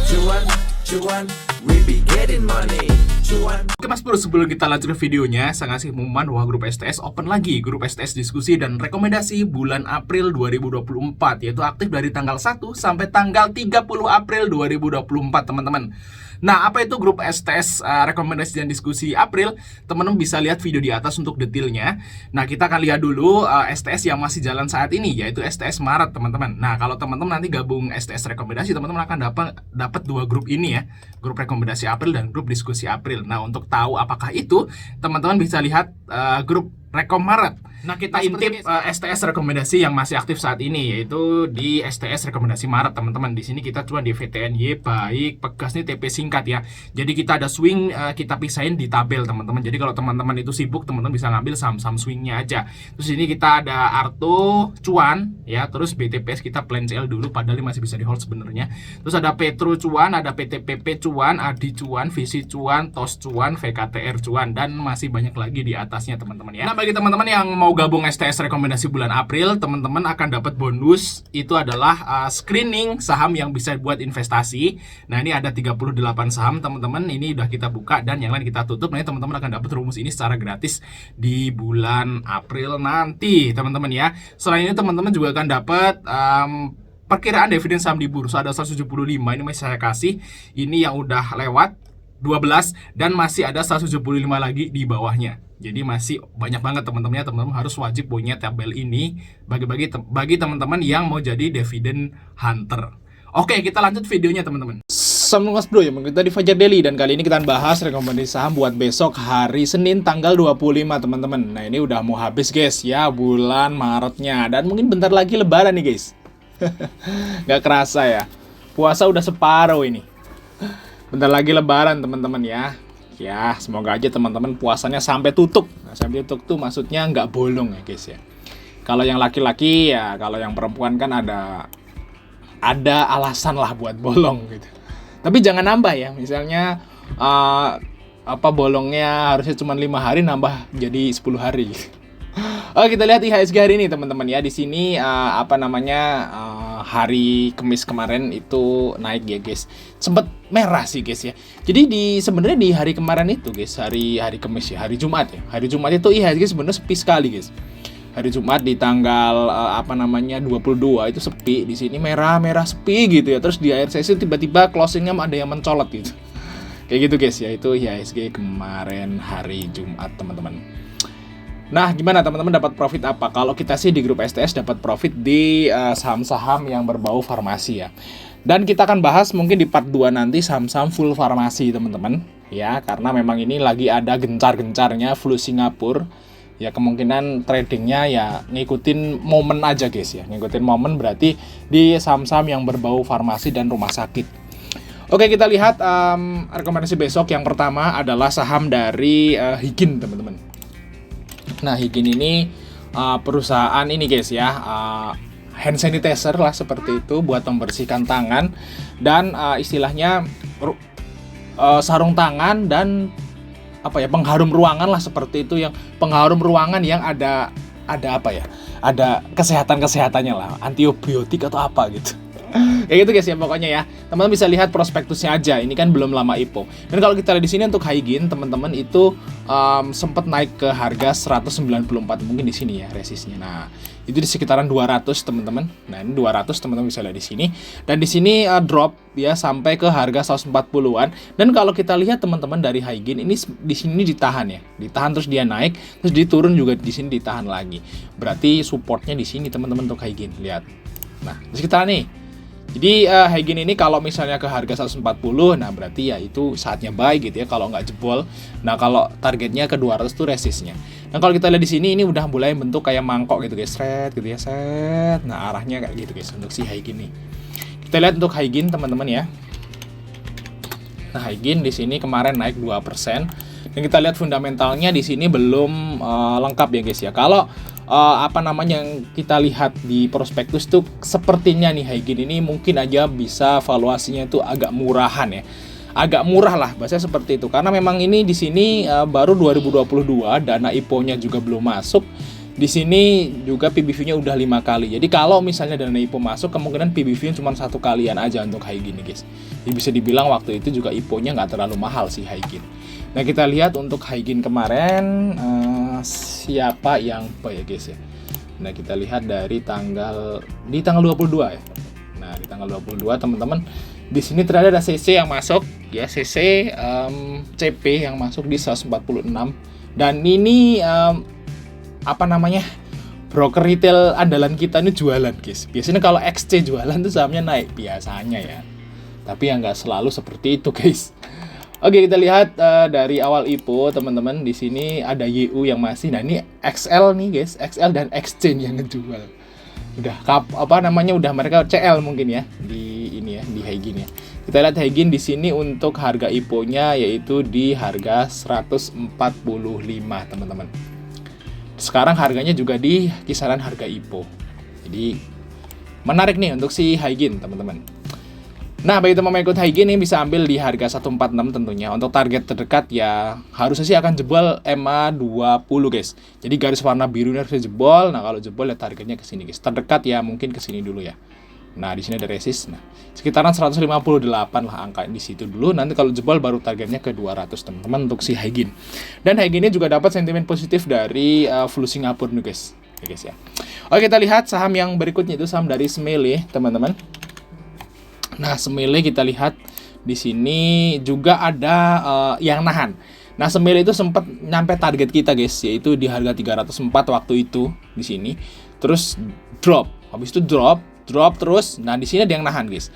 Cuan, cuan, we be getting money. Cuan. Oke Mas Bro, sebelum kita lanjut ke videonya, saya ngasih pengumuman bahwa grup STS open lagi. Grup STS diskusi dan rekomendasi bulan April 2024, yaitu aktif dari tanggal 1 sampai tanggal 30 April 2024 teman-teman. Nah, apa itu grup STS rekomendasi dan diskusi April? Teman-teman bisa lihat video di atas untuk detailnya. Nah, kita akan lihat dulu STS yang masih jalan saat ini, yaitu STS Maret teman-teman. Nah, kalau teman-teman nanti gabung STS rekomendasi, teman-teman akan dapat dua grup ini ya, grup rekomendasi April dan grup diskusi April. Nah, untuk tahu apakah itu, teman-teman bisa lihat grup Rekom Maret. Nah, kita intip STS rekomendasi yang masih aktif saat ini, yaitu di STS rekomendasi Maret teman-teman. Di sini kita cuma di VTNY, baik, pegas nih TP singkat ya. Jadi kita ada swing, kita pisahin di tabel teman-teman. Jadi kalau teman-teman itu sibuk, teman-teman bisa ngambil saham-saham swingnya aja. Terus ini kita ada Arto cuan ya, terus BTPS kita plan CL dulu, padahal ini masih bisa di hold sebenarnya. Terus ada Petro cuan, ada PTPP cuan, Adi cuan, Visi cuan, TOS cuan, VKTR cuan, dan masih banyak lagi di atasnya teman-teman ya. Nah, bagi teman-teman yang mau gabung STS rekomendasi bulan April, teman-teman akan dapat bonus, itu adalah screening saham yang bisa buat investasi. Nah, ini ada 38 saham teman-teman, ini udah kita buka dan yang lain kita tutup. Nah, teman-teman akan dapat rumus ini secara gratis di bulan April nanti teman-teman ya. Selain ini teman-teman juga akan dapat perkiraan dividen saham di bursa, ada 175, ini masih saya kasih. Ini yang udah lewat 12 dan masih ada 175 lagi di bawahnya. Jadi masih banyak banget teman-teman ya. Teman-teman harus wajib punya tabel ini bagi teman-teman yang mau jadi dividen hunter. Oke, kita lanjut videonya teman-teman. Assalamualaikum Mas Bro, ya kita di Fajar Daily dan kali ini kita bahas rekomendasi saham buat besok hari Senin tanggal 25 teman-teman. Nah, ini udah mau habis guys ya bulan Maretnya, dan mungkin bentar lagi lebaran nih guys. Gak kerasa ya, puasa udah separuh ini. Bentar lagi lebaran teman-teman ya. Ya, semoga aja teman-teman puasanya sampai tutup. Nah, sampai tutup tuh maksudnya nggak bolong ya guys ya. Kalau yang laki-laki ya, kalau yang perempuan kan ada alasan lah buat bolong gitu. Tapi jangan nambah ya. Misalnya bolongnya harusnya cuma 5 hari, nambah jadi 10 hari. Oke, kita lihat IHSG hari ini teman-teman ya. Di sini hari Kamis kemarin itu naik ya guys. Sempet merah sih guys ya. Jadi sebenarnya di hari kemarin itu guys, hari Kamis ya, hari Jumat ya. Hari Jumat itu IHSG sebenarnya sepi sekali guys. Hari Jumat di tanggal 22 itu sepi. Di sini merah sepi gitu ya. Terus di akhir sesi tiba-tiba closingnya ada yang mencolok gitu. Kayak gitu guys ya. Itu IHSG kemarin hari Jumat teman-teman. Nah, gimana teman-teman dapat profit apa? Kalau kita sih di grup STS dapat profit di saham-saham yang berbau farmasi ya. Dan kita akan bahas mungkin di part 2 nanti saham-saham full farmasi teman-teman ya, karena memang ini lagi ada gencar-gencarnya flu Singapura. Ya, kemungkinan tradingnya ya ngikutin momen aja guys ya. Ngikutin momen berarti di saham-saham yang berbau farmasi dan rumah sakit. Oke, kita lihat rekomendasi besok. Yang pertama adalah saham dari Hygin teman-teman. Nah, Hygin ini perusahaan ini guys ya, hand sanitizer lah seperti itu buat membersihkan tangan dan istilahnya sarung tangan dan pengharum ruangan lah seperti itu, yang pengharum ruangan yang ada kesehatan-kesehatannya lah, antibiotik atau apa gitu. Kayak gitu guys ya pokoknya ya. Teman-teman bisa lihat prospektusnya aja. Ini kan belum lama IPO. Dan kalau kita lihat di sini untuk Hygin teman-teman itu sempat naik ke harga 194 mungkin di sini ya resistnya. Nah, itu di sekitaran 200 teman-teman. Nah, ini 200 teman-teman bisa lihat di sini. Dan di sini drop ya sampai ke harga 140-an. Dan kalau kita lihat teman-teman dari Hygin ini di sini ditahan ya. Ditahan terus dia naik, terus diturun juga di sini ditahan lagi. Berarti supportnya di sini teman-teman untuk Hygin. Lihat. Nah, di sekitar nih. Jadi Hygin ini kalau misalnya ke harga 140, nah berarti ya itu saatnya buy gitu ya kalau nggak jebol. Nah, kalau targetnya ke 200 tuh resistnya. Nah, kalau kita lihat di sini ini udah mulai bentuk kayak mangkok gitu guys, set gitu ya, set. Nah, arahnya kayak gitu guys untuk si Hygin nih. Kita lihat untuk Hygin teman-teman ya. Nah, Hygin di sini kemarin naik 2%. Dan kita lihat fundamentalnya di sini belum lengkap ya guys ya. Kalau yang kita lihat di prospektus tuh sepertinya nih Hygin ini mungkin aja bisa valuasinya itu agak murahan ya. Agak murah lah bahasanya seperti itu. Karena memang ini di sini baru 2022, dana IPO-nya juga belum masuk. Di sini juga PBV-nya udah 5 kali. Jadi kalau misalnya dana IPO masuk, kemungkinan PBV-nya cuma 1 kalian aja untuk Haegin nih guys. Jadi bisa dibilang waktu itu juga IPO-nya nggak terlalu mahal sih Haegin. Nah kita lihat untuk Haegin kemarin siapa yang ya guys ya. Nah kita lihat dari tanggal 22 ya. Nah di tanggal 22 teman-teman, di sini ternyata ada CC yang masuk ya, CC CP yang masuk di 146. Dan ini broker retail andalan kita ini jualan guys. Biasanya kalau XC jualan tuh sahamnya naik biasanya ya, tapi yang nggak selalu seperti itu guys. Oke kita lihat dari awal IPO teman-teman, di sini ada YU yang masih. Nah ini XL nih guys, XL dan XC yang ngejual. Udah udah mereka CL mungkin ya di ini ya, di Haegin ya. Kita lihat Haegin di sini untuk harga IPO-nya yaitu di harga 145 teman-teman. Sekarang harganya juga di kisaran harga IPO. Jadi menarik nih untuk si Haegin teman-teman. Nah bagi teman-teman ikut Haegin ini bisa ambil di harga 146 tentunya. Untuk target terdekat ya harusnya sih akan jebol MA 20 guys. Jadi garis warna biru ini harusnya jebol. Nah kalau jebol ya targetnya ke sini guys. Terdekat ya mungkin ke sini dulu ya. Nah di sini ada resist. Nah sekitaran 158 lah angka di situ dulu. Nanti kalau jebol baru targetnya ke 200 teman-teman untuk si Haegin. Dan Haegin ini juga dapat sentimen positif dari Flu Singapura nih guys. Ya guys ya. Oke kita lihat saham yang berikutnya itu saham dari Smile teman-teman. Nah Smile kita lihat di sini juga ada yang nahan. Nah Smile itu sempat nyampe target kita guys, yaitu di harga 304 waktu itu di sini. Terus drop. Habis itu drop terus. Nah, di sini ada yang nahan, guys.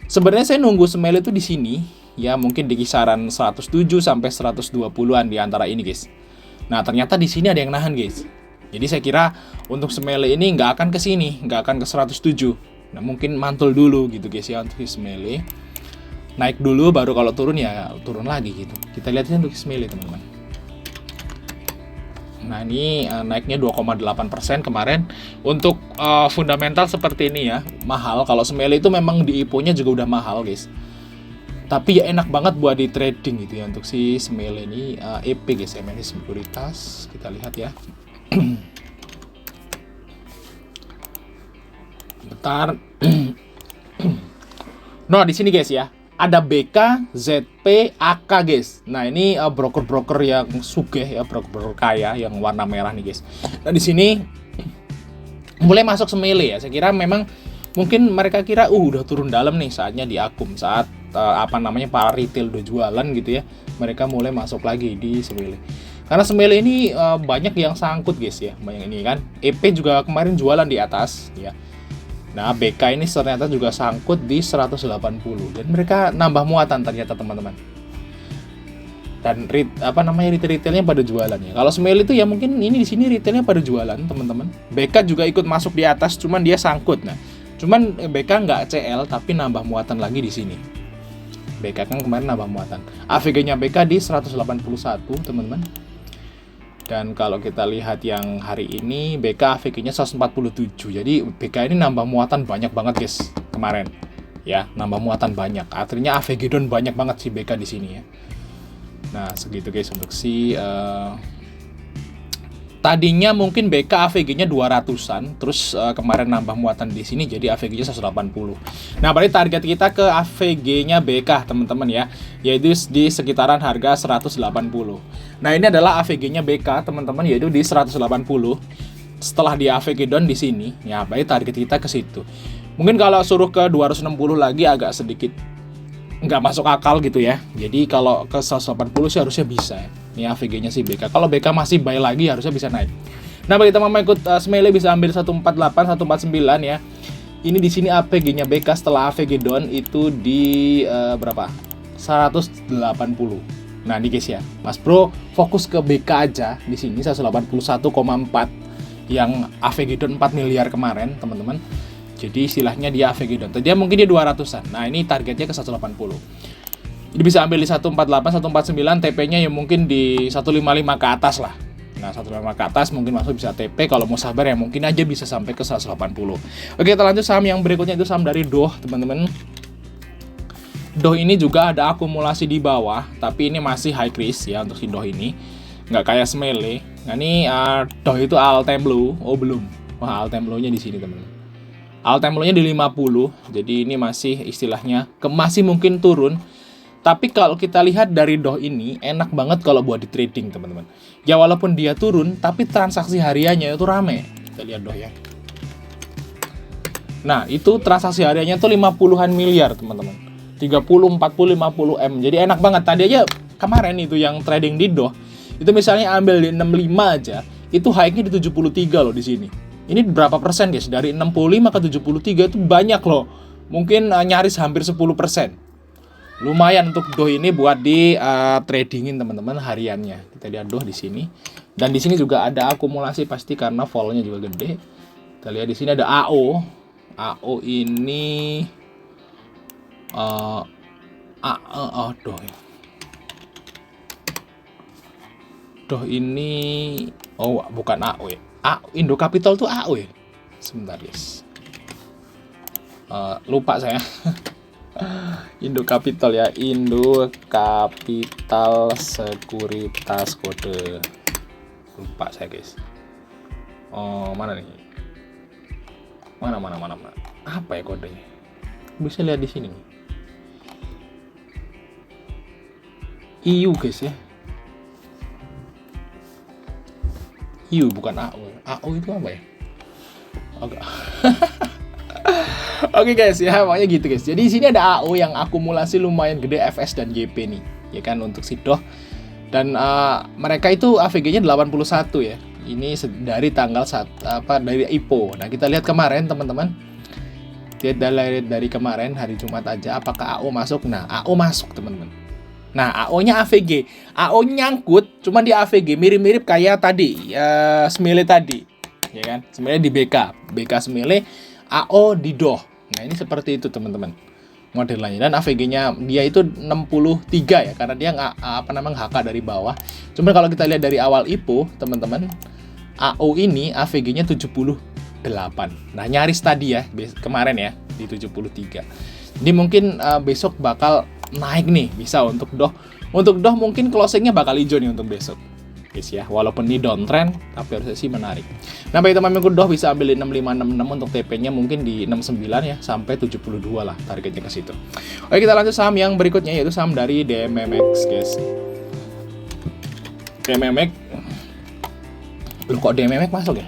Sebenarnya saya nunggu Smile itu di sini, ya mungkin di kisaran 107 sampai 120-an di antara ini, guys. Nah, ternyata di sini ada yang nahan, guys. Jadi saya kira untuk Smile ini nggak akan ke sini, nggak akan ke 107. Nah, mungkin mantul dulu gitu, guys ya untuk Smile. Naik dulu baru kalau turun ya turun lagi gitu. Kita lihat untuk Smile, teman-teman. Nah ini naiknya 2,8% kemarin. Untuk fundamental seperti ini ya, mahal. Kalau Smile itu memang di IPO-nya juga udah mahal guys. Tapi ya enak banget buat di trading gitu ya untuk si Smile ini. EP guys, MNI Sekuritas. Kita lihat ya. Bentar. Nah di sini guys ya, ada BK, ZP, AK guys. Nah ini broker-broker yang sugih ya, broker-broker kaya yang warna merah nih guys. Nah di sini mulai masuk Smile ya. Saya kira memang mungkin mereka kira udah turun dalam nih, saatnya diakum. Saat para retail udah jualan gitu ya, mereka mulai masuk lagi di Smile. Karena Smile ini banyak yang sangkut guys ya, banyak ini kan. EP juga kemarin jualan di atas ya. Nah, BK ini ternyata juga sangkut di 180 dan mereka nambah muatan ternyata teman-teman. Dan retail-retailnya pada jualan ya. Kalau Smile itu ya mungkin ini di sini retailnya pada jualan, teman-teman. BK juga ikut masuk di atas, cuman dia sangkut. Nah, cuman BK nggak CL tapi nambah muatan lagi di sini. BK kan kemarin nambah muatan. AVG-nya BK di 181, teman-teman. Dan kalau kita lihat yang hari ini BK AVG-nya 147. Jadi BK ini nambah muatan banyak banget guys kemarin. Ya, nambah muatan banyak. Artinya AVG down banyak banget si BK di sini ya. Nah, segitu guys untuk si tadinya mungkin BK AVG-nya 200-an, terus kemarin nambah muatan di sini jadi AVG-nya 180. Nah, berarti target kita ke AVG-nya BK, teman-teman ya, yaitu di sekitaran harga 180. Nah, ini adalah AVG-nya BK, teman-teman, yaitu di 180. Setelah di AVG down di sini, ya berarti target kita ke situ. Mungkin kalau suruh ke 260 lagi agak sedikit nggak masuk akal gitu ya. Jadi kalau ke 180 sih harusnya bisa ya. Ini AVG-nya sih BK. Kalau BK masih buy lagi harusnya bisa naik. Nah, bagi teman-teman ikut Smile bisa ambil 148, 149 ya. Ini di sini AVG-nya BK setelah AVG down itu di berapa? 180. Nah, ini guys ya. Mas Bro fokus ke BK aja di sini 181,4 yang AVG down 4 miliar kemarin, teman-teman. Jadi istilahnya dia AVG down. Tadi mungkin dia 200-an. Nah, ini targetnya ke 180. Jadi bisa ambil di 148, 149, TP-nya ya mungkin di 155 ke atas lah. Nah, 155 ke atas mungkin masuk bisa TP. Kalau mau sabar ya mungkin aja bisa sampai ke 180. Oke, kita lanjut saham yang berikutnya itu saham dari DOH, teman-teman. DOH ini juga ada akumulasi di bawah, tapi ini masih high risk ya untuk si DOH ini. Nggak kayak Smile. Nah ini doh itu all time low. Oh belum. Wah, all time low-nya di sini teman-teman. All time low-nya di 50. Jadi ini masih istilahnya masih mungkin turun. Tapi kalau kita lihat dari doh ini enak banget kalau buat di trading teman-teman. Ya walaupun dia turun, tapi transaksi hariannya itu rame. Kita lihat doh ya. Nah itu transaksi hariannya tuh 50-an miliar teman-teman. 30, 40, 50 M. Jadi enak banget. Tadi aja kemarin itu yang trading di doh, itu misalnya ambil di 65 aja, itu high-nya di 73 loh di sini. Ini berapa persen guys? Dari 65 ke 73 itu banyak loh. Mungkin nyaris hampir 10%. Lumayan untuk doh ini buat di tradingin teman-teman hariannya. Kita lihat doh di sini. Dan di sini juga ada akumulasi pasti karena vol-nya juga gede. Kita lihat di sini ada AO. AO ini doh ya. Doh ini bukan AO ya. Indo Capital tuh AO ya. Sebentar guys. Lupa saya. Indo Capital ya, Indo Capital Sekuritas Kode. Lupa saya guys. Mana nih? Mana? Apa ya kodenya? Bisa lihat di sini nih. EU guys ya. EU bukan AO. AO itu apa ya? Oke guys ya, pokoknya gitu guys. Jadi di sini ada AO yang akumulasi lumayan gede, FS dan YP nih, ya kan untuk si doh. Dan mereka itu AVG-nya 81 ya. Ini dari tanggal dari IPO. Nah, kita lihat kemarin teman-teman. Lihat dari kemarin hari Jumat aja apakah AO masuk. Nah, AO masuk teman-teman. Nah, AO-nya AVG. AO nyangkut cuma di AVG, mirip-mirip kayak tadi, Smile tadi. Ya kan? Smile di BK Smile, AO di doh. Nah, ini seperti itu teman-teman modelnya. Dan AVG-nya dia itu 63 ya, karena dia HK dari bawah. Cuma kalau kita lihat dari awal IPO, teman-teman, AO ini AVG-nya 78. Nah, nyaris tadi ya, kemarin ya, di 73. Jadi mungkin besok bakal naik nih, bisa untuk doh. Untuk doh mungkin closing-nya bakal hijau nih untuk besok. Guys ya, walaupun ini downtrend tapi harusnya sih menarik. Nah, bagi teman-teman doh bisa ambil di 6566 untuk TP-nya mungkin di 69 ya sampai 72 lah targetnya ke situ. Oke, kita lanjut saham yang berikutnya yaitu saham dari DMMX guys. DMMX. Loh, kok DMMX masuk ya?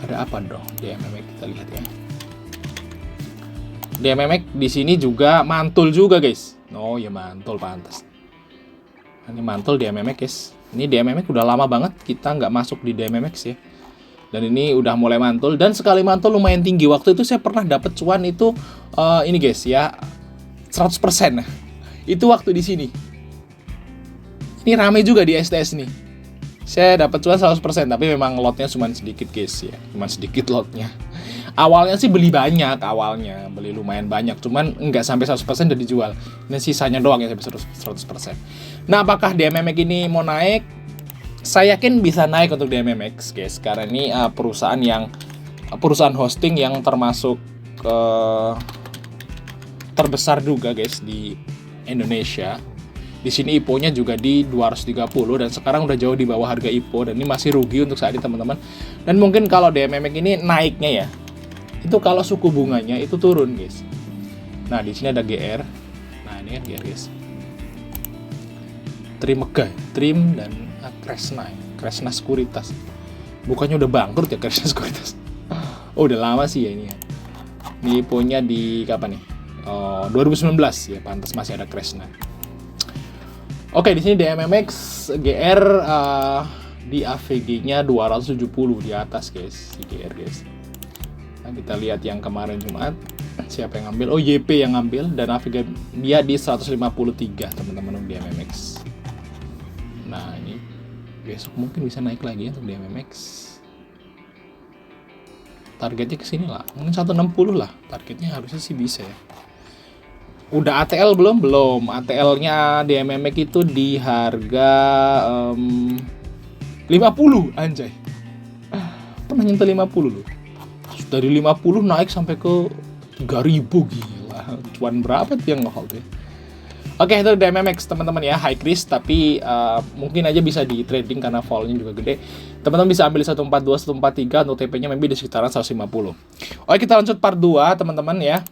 Ada apa dong DMMX, kita lihat ya. DMMX di sini juga mantul juga guys. Oh ya, mantul pantas. Ini mantul DMMX guys. Ini DMMX udah lama banget kita nggak masuk di DMMX ya. Dan ini udah mulai mantul, dan sekali mantul lumayan tinggi. Waktu itu saya pernah dapat cuan itu ini guys ya, 100%. Itu waktu di sini. Ini rame juga di STS nih. Saya dapat cuan 100%, tapi memang lotnya cuma sedikit guys ya. Cuma sedikit lotnya. Awalnya sih beli banyak, beli lumayan banyak, cuman nggak sampai 100% udah dijual. Ini sisanya doang ya sampai 100%. Nah, apakah DMMX ini mau naik? Saya yakin bisa naik untuk DMMX guys, karena ini perusahaan hosting yang termasuk terbesar juga guys di Indonesia. Di sini IPO-nya juga di 230 dan sekarang udah jauh di bawah harga IPO, dan ini masih rugi untuk saat ini teman-teman. Dan mungkin kalau DMMX ini naiknya ya, itu kalau suku bunganya itu turun guys. Nah, di sini ada GR. Nah, ini kan GR guys. Trim dan Kresna Sekuritas. Bukannya udah bangkrut ya Kresna Sekuritas? Oh, udah lama sih ya ini ya. Ini IPO-nya di kapan nih? 2019 ya, pantas masih ada Kresna. Oke, di sini DMMX GR di AVG-nya 270 di atas guys, di GR guys. Nah, kita lihat yang kemarin Jumat, siapa yang ngambil? Oh, YP yang ngambil, dan AVG dia di 153 teman-teman untuk DMMX. Nah, ini besok mungkin bisa naik lagi ya untuk DMMX. Targetnya ke sini lah, mungkin 160 lah. Targetnya harusnya sih bisa ya. Udah ATL belum? Belum. ATL-nya DMMX itu di harga 50 anjay. Pernah nyentuh 50 loh. Dari 50 naik sampai ke 3.000, gila. Cuan berapa tuh yang nge-hold ya? Oke, itu DMMX teman-teman ya, high risk tapi mungkin aja bisa di trading karena volume juga gede. Teman-teman bisa ambil 142, 143 untuk TP-nya maybe di sekitaran 150. Oke, kita lanjut part 2 teman-teman ya.